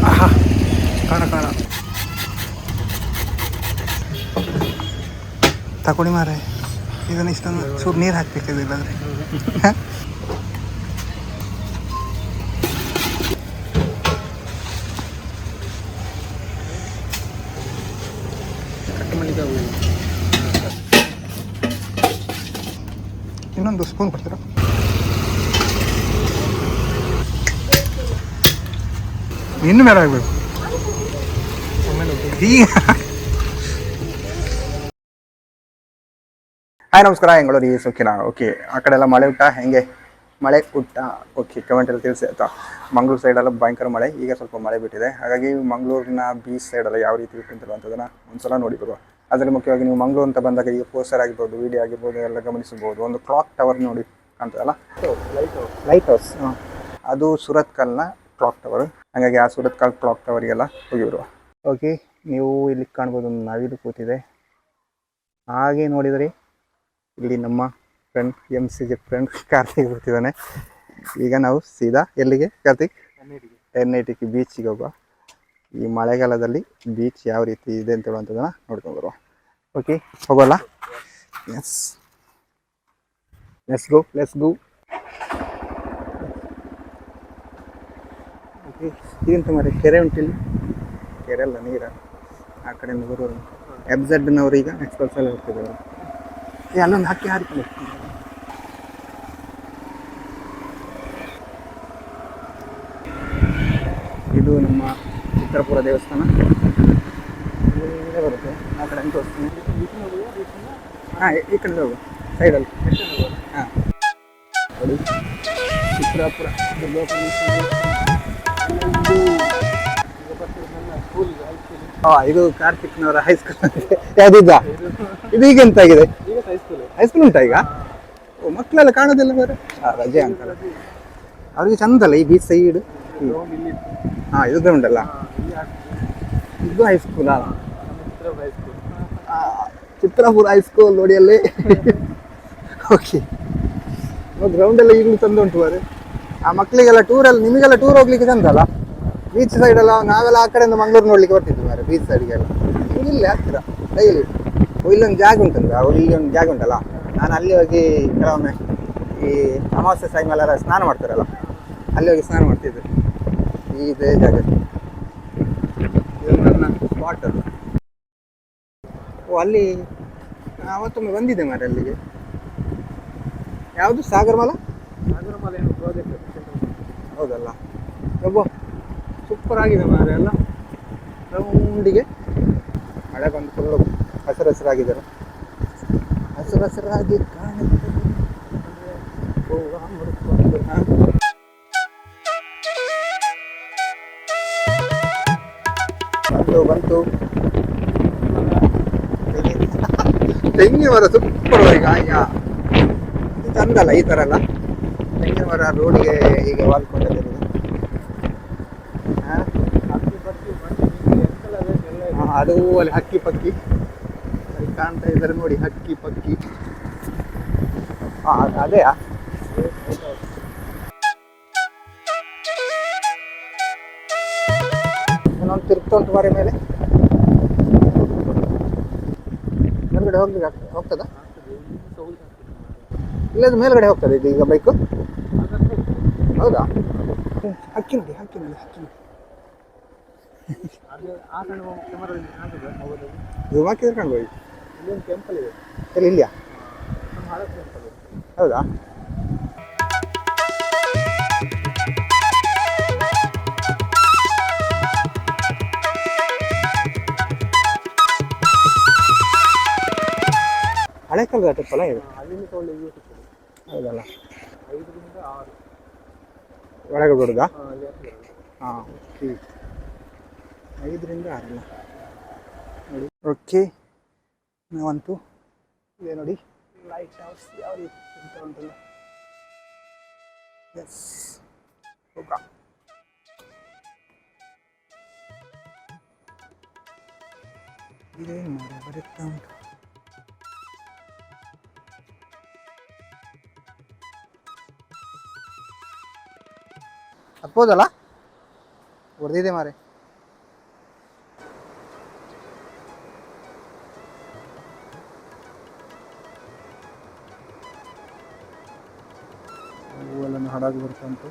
ಆಹಾ ಕಾಣ ಕಾಣ ತಗೊಳ್ಳಿ ಮಾರೆ. ಇದನ್ನ ಇಷ್ಟೊಂದು ಚೂರು ನೀರು ಹಾಕ್ಬೇಕಿದೆ ಇಲ್ಲಾಂದ್ರೆ. ಇನ್ನೊಂದು ಸ್ಪೂನ್ ಕೊಡ್ತೀರಾ? ಇನ್ನು ಮೇಲೆ ಆಗಬೇಕು ಈಗ. ಹಾಯ್ ನಮಸ್ಕಾರ, ಹೆಂಗಳೂರು ಈ ಸುಖಿನ. ಓಕೆ, ಆ ಕಡೆ ಎಲ್ಲ ಮಳೆ ಉಂಟಾ? ಹೆಂಗೆ ಮಳೆ ಉಂಟಾ? ಓಕೆ, ಕಮೆಂಟಲ್ಲಿ ತಿಳಿಸಿ ಆಯಿತಾ. ಮಂಗಳೂರು ಸೈಡೆಲ್ಲ ಭಯಂಕರ ಮಳೆ, ಈಗ ಸ್ವಲ್ಪ ಮಳೆ ಬಿಟ್ಟಿದೆ. ಹಾಗಾಗಿ ಮಂಗಳೂರಿನ ಬೀಚ್ ಸೈಡೆಲ್ಲ ಯಾವ ರೀತಿ ಇಟ್ಟಿರ್ತಾರೆ ಅಂತದನ್ನು ಒಂದ್ಸಲ ನೋಡಿ ಬರುವ. ಅದರಲ್ಲಿ ಮುಖ್ಯವಾಗಿ ನೀವು ಮಂಗಳೂರು ಅಂತ ಬಂದಾಗ ಈಗ ಪೋಸ್ಟರ್ ಆಗಿರ್ಬೋದು, ವಿಡಿಯೋ ಆಗಿರ್ಬೋದು ಎಲ್ಲ ಗಮನಿಸಬಹುದು. ಒಂದು ಕ್ಲಾಕ್ ಟವರ್ ನೋಡಿ ಕಾಣ್ತದಲ್ಲ, ಲೈಟ್ ಹೌಸ್. ಅದು ಸುರತ್ಕಲ್ನ ಕ್ಲಾಕ್ ಟವರ್. ಹಾಗಾಗಿ ಆ ಸುರತ್ಕಲ್ ಕ್ಲಾಕ್ ಟವರಿಗೆಲ್ಲ ಹೋಗಿ ಬರುವ. ಓಕೆ, ನೀವು ಇಲ್ಲಿ ಕಾಣ್ಬೋದು ಒಂದು ನವಿಲು ಕೂತಿದೆ. ಹಾಗೆ ನೋಡಿದರೆ ಇಲ್ಲಿ ನಮ್ಮ ಫ್ರೆಂಡ್ MCG ಫ್ರೆಂಡ್ ಕಾರ್ತಿಕ್ ಬರ್ತಿದ್ದಾನೆ. ಈಗ ನಾವು ಸೀದಾ ಎಲ್ಲಿಗೆ ಕಾರ್ತಿಕ್? NITಕ್ಕೆ ಬೀಚಿಗೆ ಹೋಗುವ. ಈ ಮಳೆಗಾಲದಲ್ಲಿ ಬೀಚ್ ಯಾವ ರೀತಿ ಇದೆ ಅಂತ ಹೇಳುವಂಥದ್ದನ್ನು ನೋಡ್ಕೊಂಡು ಬರುವ. ಓಕೆ, ಹೋಗೋಲ್ಲ? S, let's go. ಓಕೆ, ಇದೆಂತ ಮಾರೆ, ಕೆರೆ ಉಂಟಿಲ್ಲಿ? ಕೆರೆ ಅಲ್ಲ, ನೀರ. ಆ ಕಡೆಯಿಂದ ಬರುವರು FZನವರು ಈಗ ಎಕ್ಸ್ಪಲ್ಸ್ ಎಲ್ಲ ಹೋಗ್ತಿದ್ದಾರೆ. ಅಲ್ಲೊಂದು ಹಕ್ಕಿ ಹಾರಿಕೊಂಡು ಇದು ನಮ್ಮ ಚಿತ್ರಪುರ ದೇವಸ್ಥಾನ ಬರುತ್ತೆ. ಆ ಕಡೆ ಅಂತ ತೋರಿಸ್ತೀನಿ. ಹಾಂ, ಈ ಕಡೆ ಹೋಗು, ಸೈಡಲ್ಲಿ. ಹಾಂ ನೋಡಿ, ಚಿತ್ರಪುರ ಇದು ಕಾರ್ತಿಕ್ನವರ ಹೈಸ್ಕೂಲ್. ಯಾವುದಿದ್ದ ಇದು? ಈಗ ಎಂತ ಆಗಿದೆ? ಹೈಸ್ಕೂಲ್ ಉಂಟಾ ಈಗ? ಓ, ಮಕ್ಕಳೆಲ್ಲ ಕಾಣೋದಿಲ್ಲ ಬೇರೆ. ರಜೆ ಅಂತಲ್ಲ ಅವ್ರಿಗೆ. ಚಂದ ಅಲ್ಲ ಈ ಬೀಚ್ ಸೈಡ್. ಹಾಂ, ಇದು ಗ್ರೌಂಡ್ ಅಲ್ಲ, ಇದು ಹೈಸ್ಕೂಲಾ? ಚಿತ್ರಪುರ ಹೈಸ್ಕೂಲ್ ನೋಡಿ ಅಲ್ಲಿ. ಓಕೆ, ಗ್ರೌಂಡ್ ಎಲ್ಲ ಈಗಲೂ ಚಂದ ಉಂಟು ಬಾರೆ. ಆ ಮಕ್ಕಳಿಗೆಲ್ಲ ಟೂರಲ್ಲಿ, ನಿಮಗೆಲ್ಲ ಟೂರ್ ಹೋಗ್ಲಿಕ್ಕೆ ಚಂದ ಅಲ್ಲ ಬೀಚ್ ಸೈಡೆಲ್ಲ. ನಾವೆಲ್ಲ ಆ ಕಡೆಯಿಂದ ಮಂಗಳೂರು ನೋಡ್ಲಿಕ್ಕೆ ಬರ್ತಿದ್ವಿ ಮಾರೆ ಬೀಚ್ ಸೈಡ್ಗೆಲ್ಲ. ಇಲ್ಲೇ ಹತ್ತಿರ ಡೈಲಿ ಇಲ್ಲೊಂದು ಜಾಗ ಉಂಟಂದ್ರೆ, ಇಲ್ಲಿ ಒಂದು ಜಾಗ ಉಂಟಲ್ಲ, ನಾನು ಅಲ್ಲಿ ಹೋಗಿ ಕೆಲವೊಮ್ಮೆ ಈ ಅಮಾವಾಸ್ಯೆ ಟೈಮೆಲ್ಲ ಸ್ನಾನ ಮಾಡ್ತಾರಲ್ಲ, ಅಲ್ಲಿ ಹೋಗಿ ಸ್ನಾನ ಮಾಡ್ತಿದ್ದೆ. ಇದೇ ಜಾಗ, ಇದು ನನ್ನ ಸ್ಪಾಟ್ ಅದು. ಓ, ಅಲ್ಲಿ ಅವತ್ತೊಮ್ಮೆ ಬಂದಿದೆ ಮಾರೆ ಅಲ್ಲಿಗೆ. ಯಾವುದು? ಸಾಗರಮಾಲ ಏನು ಪ್ರಾಜೆಕ್ಟ್? ಹೌದಲ್ಲ, ಒಬ್ಬ ಸೂಪರ್ ಆಗಿದೆ ಮಾರೆ ಎಲ್ಲ. ರೌಂಡಿಗೆ ಮಳೆ ಬಂದು ಫುಲ್ಲು ಹಸಿರಾಗಿದ್ದಾರೆ. ಹಸಿರಾಗಿ ಕಾಣುತ್ತೆ. ಬಂತು ತೆಂಗಿನ ಮರ ಸೂಪರ್. ಈಗ ಚಂದಲ್ಲ ಈ ಥರ ಎಲ್ಲ ತೆಂಗಿನ ಮರ ರೋಡಿಗೆ ಈಗ ವಾಲ್ಕೊಂಡಿದೆ. ಅದು ಅಲ್ಲಿ ಹಕ್ಕಿ ಪಕ್ಕಿ ಅಲ್ಲಿ ಕಾಣ್ತಾ ಇದ್ದಾರೆ ನೋಡಿ, ಹಕ್ಕಿ ಪಕ್ಕಿ. ಅದೇ ಇನ್ನೊಂದು ತಿರುಗ್ತಾ ಉಂಟು ಮರೆ ಮೇಲೆ. ಮೇಲ್ಗಡೆ ಹೋಗ್ಲಿಕ್ಕೆ ಹೋಗ್ತದ? ಇಲ್ಲದ ಮೇಲ್ಗಡೆ ಹೋಗ್ತದೆ ಇದು ಈಗ ಬೈಕು? ಹೌದಾ? ಹಕ್ಕಿ ನೋಡಿ, ಹಕ್ಕಿ ನೋಡಿ, ಹಕ್ಕಿ ನೋಡಿ. ಝೂಮ್ ಹಾಕಿದ್ರೆ ಕಾಣ್ಬೋದು. ಇಲ್ಲೊಂದು ಟೆಂಪಲ್ ಇದೆ. ಎಲ್ಲಿ? ಇಲ್ಲಿಯಾ? ಹೌದಾ? ಹಳೆ ಕಾಲದ ಟೆಂಪಲ್ ಇದು. ಹೌದಲ್ಲ? 5 ರಿಂದ 6 ಒಳಗೆ ಬಿಡುದಾ? ಹಾಂ, 5 ರಿಂದ 6 ನೋಡಿ. ಓಕೆ, ನಾವಂತೂ ಇದೆ ನೋಡಿ ಲೈಟ್ ಹೌಸ್ ಯಾವ ರೀತಿ ಅಂತ ಉಂಟಲ್ಲ. ಎಸ್, ಹೋಗ. ಇದೇನು ಮಾಡಿ ಬರುತ್ತಾ ಉಂಟು. ಹತ್ಬೋದಲ್ಲ, ಹೊಡೆದಿದೆ ಮಾರೆ. ಹೂವೆಲ್ಲ ಹಾಡಾಗಿ ಬರ್ತಾ ಉಂಟು.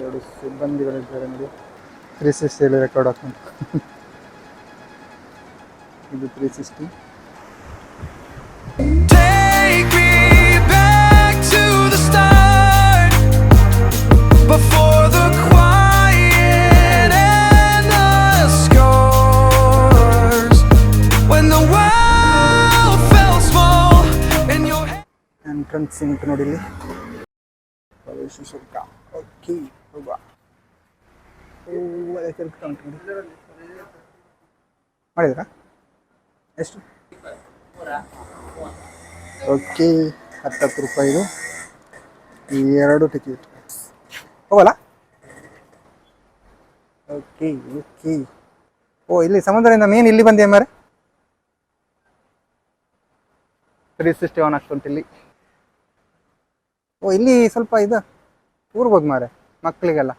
ಎರಡು ಸಿಬ್ಬಂದಿಗಳಿದ್ದಾರೆ ನೋಡಿ. 360 ರೆಕಾರ್ಡ್ ಹಾಕೊಂಡು ಇದು 360. Take me back to the start, before the quiet and the scars, when the world felt small in your head. Entrance ಉಂಟು ನೋಡಿ ಇಲ್ಲಿ, ಪ್ರವೇಶ ಶುಲ್ಕ. ಓಕೆ, ಹೋಗುವ. ತಿರುಗ್ತಾ ಉಂಟು ನೋಡಿ. ಮಾಡಿದ್ರಾ ಎಷ್ಟು? ಓಕೆ, 10 ರೂಪಾಯಿದು ಈ 2 ಟಿಕೆಟ್. ಹೋಗಲ್ಲ. Okay okay. ಓ, ಇಲ್ಲಿ ಸಮುದ್ರದಿಂದ ಮೀನು ಇಲ್ಲಿ ಬಂದೆ ಮಾರೆ. 360 ಆನ್ ಆಗ್ತುಂಟು ಇಲ್ಲಿ. ಓ, ಇಲ್ಲಿ ಸ್ವಲ್ಪ ಇದು ಕೂರ್ಬೋದು ಮಾರೆ ಮಕ್ಕಳಿಗೆಲ್ಲ.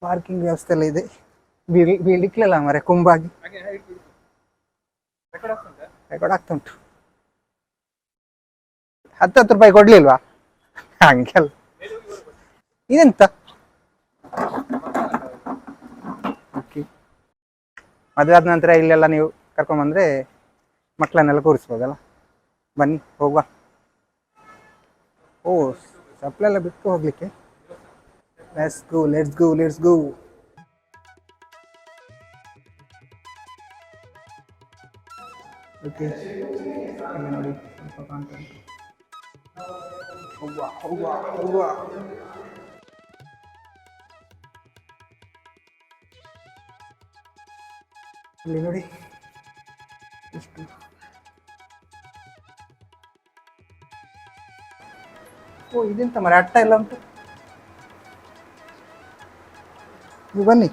ಪಾರ್ಕಿಂಗ್ ವ್ಯವಸ್ಥೆ ಎಲ್ಲ ಇದೆ. ಬೀಳಿಕ್ಲಿಲ್ಲ ಮಾರೆ ಕುಂಬಾಗಿ. ರೆಕಾರ್ಡ್ ಆಗ್ತುಂಟು. 10 ರೂಪಾಯಿ ಕೊಡ್ಲಿಲ್ವಾ? ಹಂಗೆಲ್ಲ ಇದೆಂತ? ಓಕೆ, ಮದುವೆ ಆದ ನಂತರ ಇಲ್ಲೆಲ್ಲ ನೀವು ಕರ್ಕೊಂಬಂದ್ರೆ ಮಕ್ಕಳನ್ನೆಲ್ಲ ಕೂರಿಸ್ಬೋದಲ್ಲ. ಬನ್ನಿ ಹೋಗುವ. ಓ, ಚಪ್ಪಲೆಲ್ಲ ಬಿಟ್ಟು ಹೋಗ್ಲಿಕ್ಕೆ. Let's go let's go let's go. Okay, ಇಲ್ಲಿ ನೋಡಿ ಸ್ವಲ್ಪ ಕಾಣ್ತಾ ಉಂಟು. ಹೋಗುವ ಹೋಗುವ ಹೋಗುವ. ಇಲ್ಲಿ ನೋಡಿ ಎಷ್ಟು. ಓ, ಇದೆಂತ ಮರ ಅಟ್ಟ ಎಲ್ಲ ಉಂಟು. ನೀವು ಬನ್ನಿ.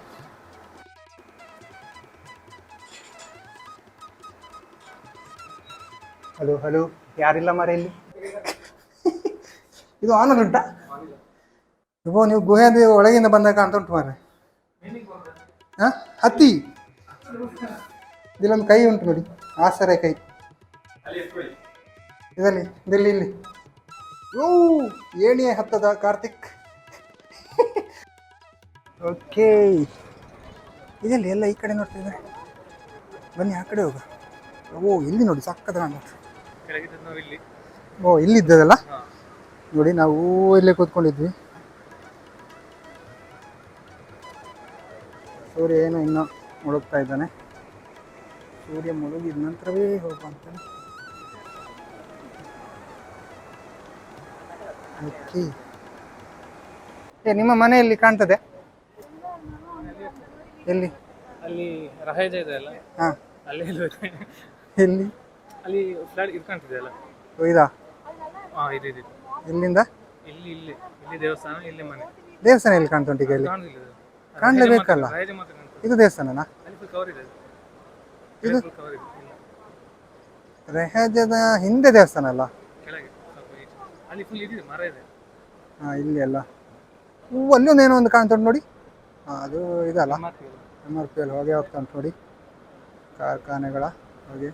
ಹಲೋ ಹಲೋ, ಯಾರಿಲ್ಲ ಮರ ಇಲ್ಲಿ. ಇದು ಆನಲ್ ಉಂಟಾ? ಇಗೋ, ನೀವು ಗುಹೆದ ಒಳಗಿಂದ ಬಂದಾಗ ಕಾಣ್ತಾ ಉಂಟು ಮಾರೆ. ಹಾಂ, ಹತ್ತಿ. ಇಲ್ಲೊಂದು ಕೈ ಉಂಟು ನೋಡಿ, ಆಸರೆ ಕೈ. ಇದರಲ್ಲಿ ಇಲ್ಲಿ ಇಲ್ಲಿ. ಓ, ಏಣಿ ಹತ್ತದ ಕಾರ್ತಿಕ್. ಓಕೆ, ಇದೆಲ್ಲಿ ಎಲ್ಲ ಈ ಕಡೆ ನೋಡ್ತಿದ್ದಾರೆ. ಬನ್ನಿ ಆ ಕಡೆ ಹೋಗ. ಓ, ಇಲ್ಲಿ ನೋಡಿ ಸಕ್ಕದ ಕಾಣುತ್ತೆ. ಓ, ಇಲ್ಲಿದ್ದದಲ್ಲ ನೋಡಿ, ನಾವು ಇಲ್ಲೇ ಕೂತ್ಕೊಂಡಿದ್ವಿ. ಸೂರ್ಯ ಏನೋ ಇನ್ನೂ ಮುಳುಗ್ತಾ ಇದ್ದಾನೆ. ಸೂರ್ಯ ಮುಳುಗಿದ ನಂತರವೇ ಹೋಗುವಂತಾನೆ. ಓಕೆ, ನಿಮ್ಮ ಮನೆಯಲ್ಲಿ ಕಾಣ್ತದೆ? ಎಲ್ಲಿ? ಅಲ್ಲಿ ರಹೇಜ ಇದೆ ಅಲ್ಲ, ಹಾಂ, ಅಲ್ಲಿ ಎಲ್ಲಿ? ಅಲ್ಲಿ ಫ್ಲಾಟ್ ಇದು ಕಾಣ್ತಿದೆ ಅಲ್ಲ. ಇದಾ? ಹಾಂ, ಇದು ಇದು ಇಲ್ಲಿಂದ ಇಲ್ಲಿ ಇಲ್ಲಿ ಇಲ್ಲಿ ದೇವಸ್ಥಾನ, ಇಲ್ಲಿ ಮನೆ. ದೇವಸ್ಥಾನ ಎಲ್ಲಿ ಕಾಣ್ತಾ ಉಂಟು ಈಗ? ಇಲ್ಲಿ ಕಾಣುದಿಲ್ಲ, ಕಾಣಲೇಬೇಕಲ್ಲ. ರಹೇಜ ಮಾತ್ರ ಕಾಣ್ತದೆ. ಇದು ದೇವಸ್ಥಾನನಾ? ಅಲ್ಲಿ ಫುಲ್ ಕವರ್ ಇದೆ. ಇದು ಫುಲ್ ಕವರ್ ಇದೆ. ರೆಹಜದ ಹಿಂದೆ ದೇವಸ್ಥಾನ ಅಲ್ಲ? ಕೆಳಗೆ ಸ್ವಲ್ಪ ಈಚೆ. ಅಲ್ಲಿ ಫುಲ್ ಇದಿದೆ, ಮರ ಇದೆ. ಹಾಂ, ಇಲ್ಲಿ ಅಲ್ಲ. ಅಲ್ಲಿ ಒಂದು ಏನೋ ಒಂದು ಕಾಣ್ತಾ ಉಂಟು ನೋಡಿ. ಹಾಂ, ಅದು ಇದಲ್ಲ, MRP ಅಲ್ಲಿ ಹೊಗೆ ಹೋಗ್ತಾ ಉಂಟು ನೋಡಿ, ಕಾರ್ಖಾನೆಗಳ ಹೊಗೆ.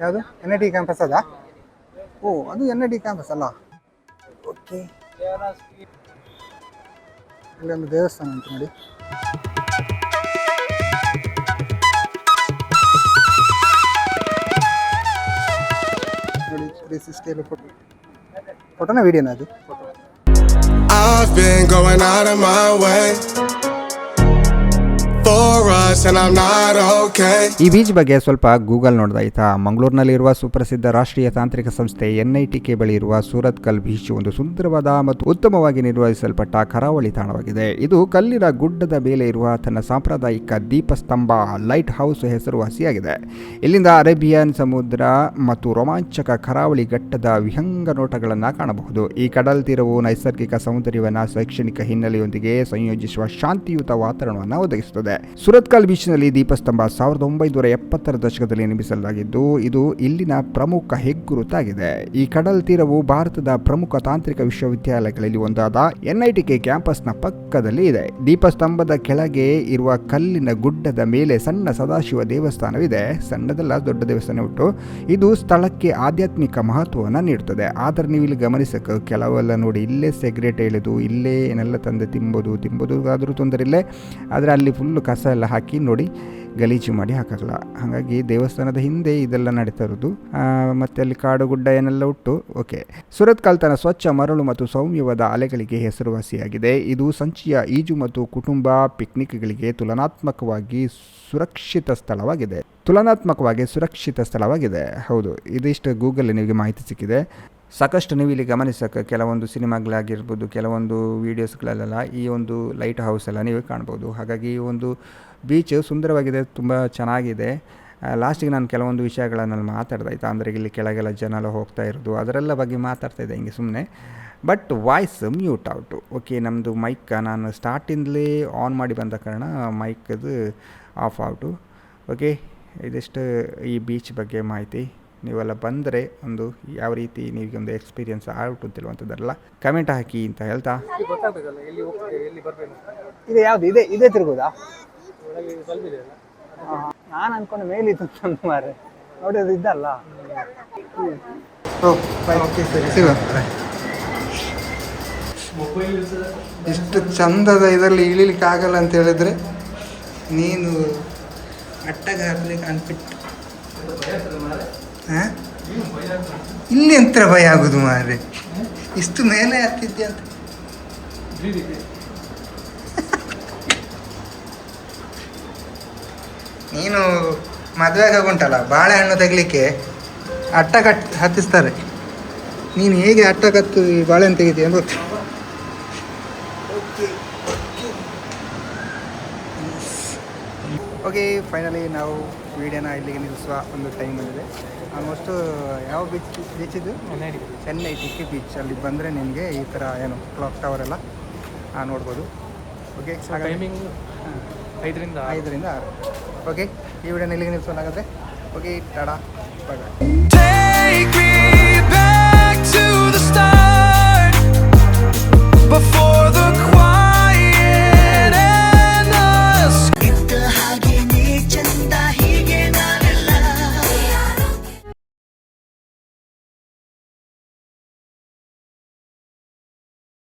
ಯಾವುದು? NIT ಕ್ಯಾಂಪಸ್ ಅದಾ? ಓ, ಅದು NIT ಕ್ಯಾಂಪಸ್ ಅಲ್ಲ. ಓಕೆ, ಇಲ್ಲಿ ಒಂದು ದೇವಸ್ಥಾನ ಉಂಟು ನೋಡಿ. ನೋಡಿ 360 ಫೋಟೋನ ವಿಡಿಯೋನ ಅದು? I've been going out of my way for us and I'm not okay. ಈ ಬೀಚ್ ಬಗ್ಗೆ ಸ್ವಲ್ಪ ಗೂಗಲ್ ನೋಡ್ದಾಯ್ತಾ. ಮಂಗಳೂರಿನಲ್ಲಿರುವ ಸುಪ್ರಸಿದ್ಧ ರಾಷ್ಟ್ರೀಯ ತಾಂತ್ರಿಕ ಸಂಸ್ಥೆ NITK ಬಳಿ ಇರುವ ಸೂರತ್ಕಲ್ ಬೀಚ್ ಒಂದು ಸುಂದರವಾದ ಮತ್ತು ಉತ್ತಮವಾಗಿ ನಿರ್ವಹಿಸಲ್ಪಟ್ಟ ಕರಾವಳಿ ತಾಣವಾಗಿದೆ. ಇದು ಕಲ್ಲಿನ ಗುಡ್ಡದ ಮೇಲೆ ಇರುವ ತನ್ನ ಸಾಂಪ್ರದಾಯಿಕ ದೀಪಸ್ತಂಭ ಲೈಟ್ ಹೌಸ್ ಹೆಸರುವಾಸಿಯಾಗಿದೆ. ಇಲ್ಲಿಂದ ಅರೇಬಿಯನ್ ಸಮುದ್ರ ಮತ್ತು ರೋಮಾಂಚಕ ಕರಾವಳಿ ಘಟ್ಟದ ವಿಹಂಗ ನೋಟಗಳನ್ನು ಕಾಣಬಹುದು. ಈ ಕಡಲ್ ತೀರವು ನೈಸರ್ಗಿಕ ಸೌಂದರ್ಯವನ್ನು ಶೈಕ್ಷಣಿಕ ಹಿನ್ನೆಲೆಯೊಂದಿಗೆ ಸಂಯೋಜಿಸುವ ಶಾಂತಿಯುತ ವಾತಾವರಣವನ್ನು ಒದಗಿಸುತ್ತದೆ. ಸುರತ್ಕಲ್ ಬೀಚ್ನಲ್ಲಿ ದೀಪಸ್ತಂಭ 1970ರ ದಶಕದಲ್ಲಿ ನಿರ್ಮಿಸಲಾಗಿದ್ದು ಇದು ಇಲ್ಲಿನ ಪ್ರಮುಖ ಹೆಗ್ಗುರುತಾಗಿದೆ. ಈ ಕಡಲ್ ತೀರವು ಭಾರತದ ಪ್ರಮುಖ ತಾಂತ್ರಿಕ ವಿಶ್ವವಿದ್ಯಾಲಯಗಳಲ್ಲಿ ಒಂದಾದ NITK ಕ್ಯಾಂಪಸ್ನ ಪಕ್ಕದಲ್ಲಿ ಇದೆ. ದೀಪಸ್ತಂಭದ ಕೆಳಗೆ ಇರುವ ಕಲ್ಲಿನ ಗುಡ್ಡದ ಮೇಲೆ ಸಣ್ಣ ಸದಾಶಿವ ದೇವಸ್ಥಾನವಿದೆ. ಸಣ್ಣದಲ್ಲ, ದೊಡ್ಡ ದೇವಸ್ಥಾನ ಉಂಟು. ಇದು ಸ್ಥಳಕ್ಕೆ ಆಧ್ಯಾತ್ಮಿಕ ಮಹತ್ವವನ್ನು ನೀಡುತ್ತದೆ. ಆದರೆ ನೀವು ಇಲ್ಲಿ ಗಮನಿಸಕ್ಕೆ ಕೆಲವೆಲ್ಲ ನೋಡಿ, ಇಲ್ಲೇ ಸಿಗರೇಟ್ ಎಳೆದು ಇಲ್ಲೇ ಏನೆಲ್ಲ ತಂದು ತಿಂಬೋದು ಆದರೂ ತೊಂದರೆ ಇಲ್ಲ. ಆದರೆ ಅಲ್ಲಿ ಫುಲ್ಲು ಕಸ ಎಲ್ಲ ಹಾಕಿ ನೋಡಿ ಗಲೀಜು ಮಾಡಿ ಹಾಕಲ್ಲ. ಹಾಗಾಗಿ ದೇವಸ್ಥಾನದ ಹಿಂದೆ ಇದೆಲ್ಲ ನಡೀತಾ ಇರೋದು. ಮತ್ತು ಅಲ್ಲಿ ಕಾಡು ಗುಡ್ಡ ಏನೆಲ್ಲ ಉಂಟು. ಓಕೆ, ಸುರತ್ಕಲ್ ತನ್ನ ಸ್ವಚ್ಛ ಮರಳು ಮತ್ತು ಸೌಮ್ಯವಾದ ಅಲೆಗಳಿಗೆ ಹೆಸರುವಾಸಿಯಾಗಿದೆ. ಇದು ಸಂಚಿಯ ಈಜು ಮತ್ತು ಕುಟುಂಬ ಪಿಕ್ನಿಕ್ಗಳಿಗೆ ತುಲನಾತ್ಮಕವಾಗಿ ಸುರಕ್ಷಿತ ಸ್ಥಳವಾಗಿದೆ. ಹೌದು, ಇದಿಷ್ಟು ಗೂಗಲ್ ನಿಮಗೆ ಮಾಹಿತಿ ಸಿಕ್ಕಿದೆ. ಸಾಕಷ್ಟು ನೀವು ಇಲ್ಲಿ ಗಮನಿಸೋಕ್ಕೆ ಕೆಲವೊಂದು ಸಿನಿಮಾಗಳಾಗಿರ್ಬೋದು, ಕೆಲವೊಂದು ವೀಡಿಯೋಸ್ಗಳಲ್ಲೆಲ್ಲ ಈ ಒಂದು ಲೈಟ್ ಹೌಸ್ ಎಲ್ಲ ನೀವು ಕಾಣ್ಬೋದು. ಹಾಗಾಗಿ ಈ ಒಂದು ಬೀಚ್ ಸುಂದರವಾಗಿದೆ, ತುಂಬ ಚೆನ್ನಾಗಿದೆ. ಲಾಸ್ಟಿಗೆ ನಾನು ಕೆಲವೊಂದು ವಿಷಯಗಳನ್ನು ಮಾತಾಡ್ದೆ ಆಯಿತಾ. ಅಂದರೆ ಇಲ್ಲಿ ಕೆಳಗೆಲ್ಲ ಜನ ಎಲ್ಲ ಹೋಗ್ತಾ ಇರೋದು ಅದರೆಲ್ಲ ಬಗ್ಗೆ ಮಾತಾಡ್ತಾ ಇದ್ದೆ ಹಿಂಗೆ ಸುಮ್ಮನೆ. But voice mute out. Okay, ನಮ್ಮದು ಮೈಕ್ ನಾನು ಸ್ಟಾರ್ಟಿಂದಲೇ ಆನ್ ಮಾಡಿ ಬಂದ ಕಾರಣ ಮೈಕದು ಆಫ್ ಔಟು. ಓಕೆ, ಇದಿಷ್ಟು ಈ ಬೀಚ್ ಬಗ್ಗೆ ಮಾಹಿತಿ. ನೀವೆಲ್ಲ ಬಂದರೆ ಒಂದು ಯಾವ ರೀತಿ ನಿಮಗೆ ಒಂದು ಎಕ್ಸ್ಪೀರಿಯನ್ಸ್ ಆಗುತ್ತಿಲ್ವಂಥದ್ದೆಲ್ಲ ಕಮೆಂಟ್ ಹಾಕಿ ಅಂತ ಹೇಳ್ತಾ, ಗೊತ್ತಾಗಬೇಕಲ್ಲ ಎಲ್ಲಿ ಹೋಗ್ತೇವೆ, ಎಲ್ಲಿ ಬರಬೇಕು. ಇದು ಯಾವುದು ಇದೇ ತಿರುಗೋದಾ? ಒಳಗೆ ಸ್ವಲ್ಪ ಇದೆ ಅಲ್ಲ. ನಾನು ಅನ್ಕೊಂಡು ಮೇಲಿತ್ತು ಅಂತ ಮಾರೆ, ನೋಡಿ ಅದು ಇದ್ದಲ್ಲ. ಇಷ್ಟು ಚಂದದ ಇದರಲ್ಲಿ ಇಳಿಲಿಕ್ಕೆ ಆಗಲ್ಲ ಅಂತ ಹೇಳಿದ್ರೆ ನೀನು ಅಟ್ಟಗೆ ಹಾಕ್ಲಿಕ್ಕೆ ಅನ್ಬಿಟ್ಟು ಇಲ್ಲಿ ಎಂತ ಭಯ ಆಗುದು ಮಾರೆ, ಇಷ್ಟು ಮೇಲೆ ಹತ್ತಿದ್ದೆ ಅಂತ. ನೀನು ಮದುವೆ ಆಗುಂಟಲ್ಲ, ಬಾಳೆಹಣ್ಣು ತೆಗಲಿಕ್ಕೆ ಅಟ್ಟ ಹತ್ತಿಸ್ತಾರೆ. ನೀನು ಹೇಗೆ ಅಟ್ಟ ಕತ್ತು ಈ ಬಾಳೆಹಣ್ಣು ತೆಗಿತೀಯ ಗೊತ್ತು. ಓಕೆ, ಫೈನಲಿ ನಾವು ವಿಡಿಯೋನ ಇಲ್ಲಿಗೆ ನಿಲ್ಲಿಸುವ ಒಂದು ಟೈಮ್ ಬಂದಿದೆ. ಆಲ್ಮೋಸ್ಟು ಯಾವ ಬೀಚ್ ಇದು? NITK beach. ಅಲ್ಲಿ ಬಂದರೆ ನಿಮಗೆ ಈ ಥರ ಏನು ಕ್ಲಾಕ್ ಟವರ್ ಎಲ್ಲ ನೋಡ್ಬೋದು. Okay, timing 5ರಿಂದ 6. ಓಕೆ, ಈ ವಿಡಿಯೋನ ಇಲ್ಲಿಗೆ ನಿಲ್ಲಿಸೋಣಾಗುತ್ತೆ. Okay, TADA, bye bye. Take me back to the start before